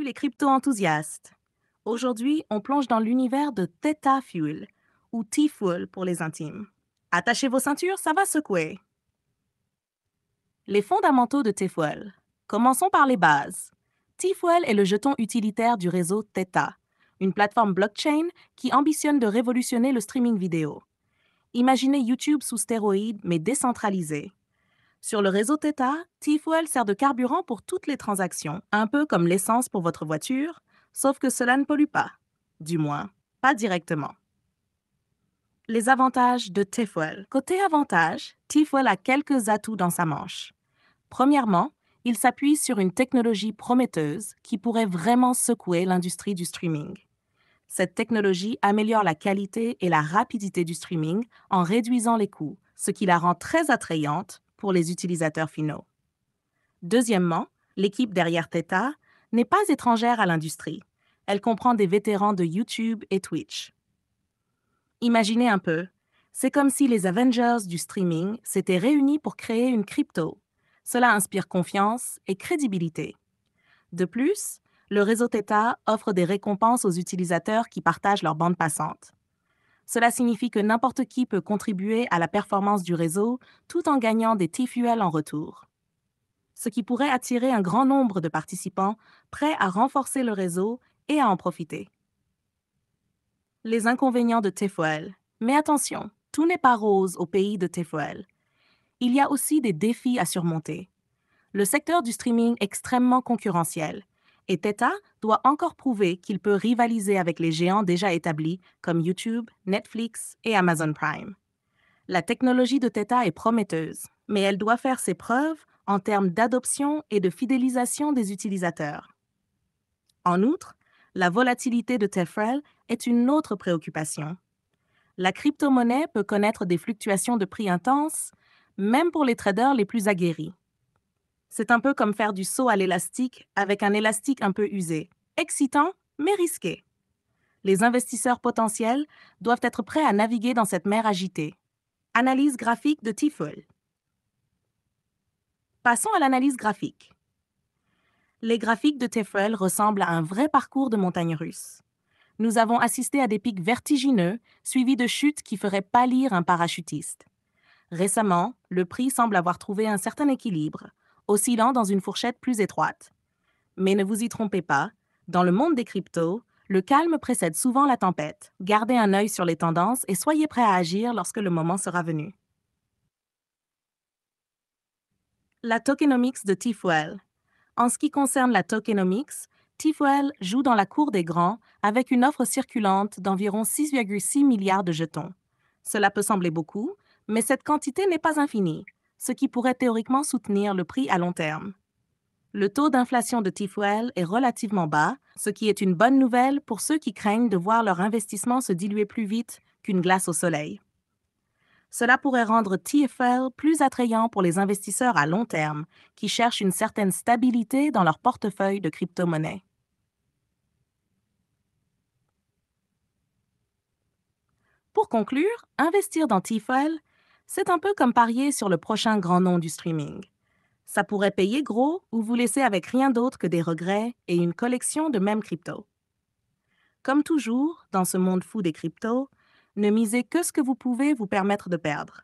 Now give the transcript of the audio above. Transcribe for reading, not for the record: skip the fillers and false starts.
Salut les crypto-enthousiastes. Aujourd'hui, on plonge dans l'univers de Theta Fuel, ou T-Fuel pour les intimes. Attachez vos ceintures, ça va secouer. Les fondamentaux de T-Fuel. Commençons par les bases. T-Fuel est le jeton utilitaire du réseau Theta, une plateforme blockchain qui ambitionne de révolutionner le streaming vidéo. Imaginez YouTube sous stéroïdes, mais décentralisé. Sur le réseau Theta, T-Fuel sert de carburant pour toutes les transactions, un peu comme l'essence pour votre voiture, sauf que cela ne pollue pas. Du moins, pas directement. Les avantages de T-Fuel. Côté avantages, T-Fuel a quelques atouts dans sa manche. Premièrement, il s'appuie sur une technologie prometteuse qui pourrait vraiment secouer l'industrie du streaming. Cette technologie améliore la qualité et la rapidité du streaming en réduisant les coûts, ce qui la rend très attrayante pour les utilisateurs finaux. Deuxièmement, l'équipe derrière Theta n'est pas étrangère à l'industrie. Elle comprend des vétérans de YouTube et Twitch. Imaginez un peu, c'est comme si les Avengers du streaming s'étaient réunis pour créer une crypto. Cela inspire confiance et crédibilité. De plus, le réseau Theta offre des récompenses aux utilisateurs qui partagent leur bande passante. Cela signifie que n'importe qui peut contribuer à la performance du réseau tout en gagnant des T-Fuel en retour, ce qui pourrait attirer un grand nombre de participants prêts à renforcer le réseau et à en profiter. Les inconvénients de T-Fuel. Mais attention, tout n'est pas rose au pays de T-Fuel. Il y a aussi des défis à surmonter. Le secteur du streaming est extrêmement concurrentiel et Theta doit encore prouver qu'il peut rivaliser avec les géants déjà établis comme YouTube, Netflix et Amazon Prime. La technologie de Theta est prometteuse, mais elle doit faire ses preuves en termes d'adoption et de fidélisation des utilisateurs. En outre, la volatilité de Tefrel est une autre préoccupation. La crypto-monnaie peut connaître des fluctuations de prix intenses, même pour les traders les plus aguerris. C'est un peu comme faire du saut à l'élastique avec un élastique un peu usé. Excitant, mais risqué. Les investisseurs potentiels doivent être prêts à naviguer dans cette mer agitée. Analyse graphique de T-Fuel. Passons à l'analyse graphique. Les graphiques de T-Fuel ressemblent à un vrai parcours de montagne russe. Nous avons assisté à des pics vertigineux, suivis de chutes qui feraient pâlir un parachutiste. Récemment, le prix semble avoir trouvé un certain équilibre, oscillant dans une fourchette plus étroite. Mais ne vous y trompez pas, dans le monde des cryptos, le calme précède souvent la tempête. Gardez un œil sur les tendances et soyez prêts à agir lorsque le moment sera venu. La tokenomics de T-Fuel. En ce qui concerne la tokenomics, T-Fuel joue dans la cour des grands avec une offre circulante d'environ 6,6 milliards de jetons. Cela peut sembler beaucoup, mais cette quantité n'est pas infinie, ce qui pourrait théoriquement soutenir le prix à long terme. Le taux d'inflation de T-Fuel est relativement bas, ce qui est une bonne nouvelle pour ceux qui craignent de voir leur investissement se diluer plus vite qu'une glace au soleil. Cela pourrait rendre TFL plus attrayant pour les investisseurs à long terme qui cherchent une certaine stabilité dans leur portefeuille de crypto-monnaies. Pour conclure, investir dans TFL, c'est un peu comme parier sur le prochain grand nom du streaming. Ça pourrait payer gros ou vous laisser avec rien d'autre que des regrets et une collection de mêmes cryptos. Comme toujours, dans ce monde fou des cryptos, ne misez que ce que vous pouvez vous permettre de perdre.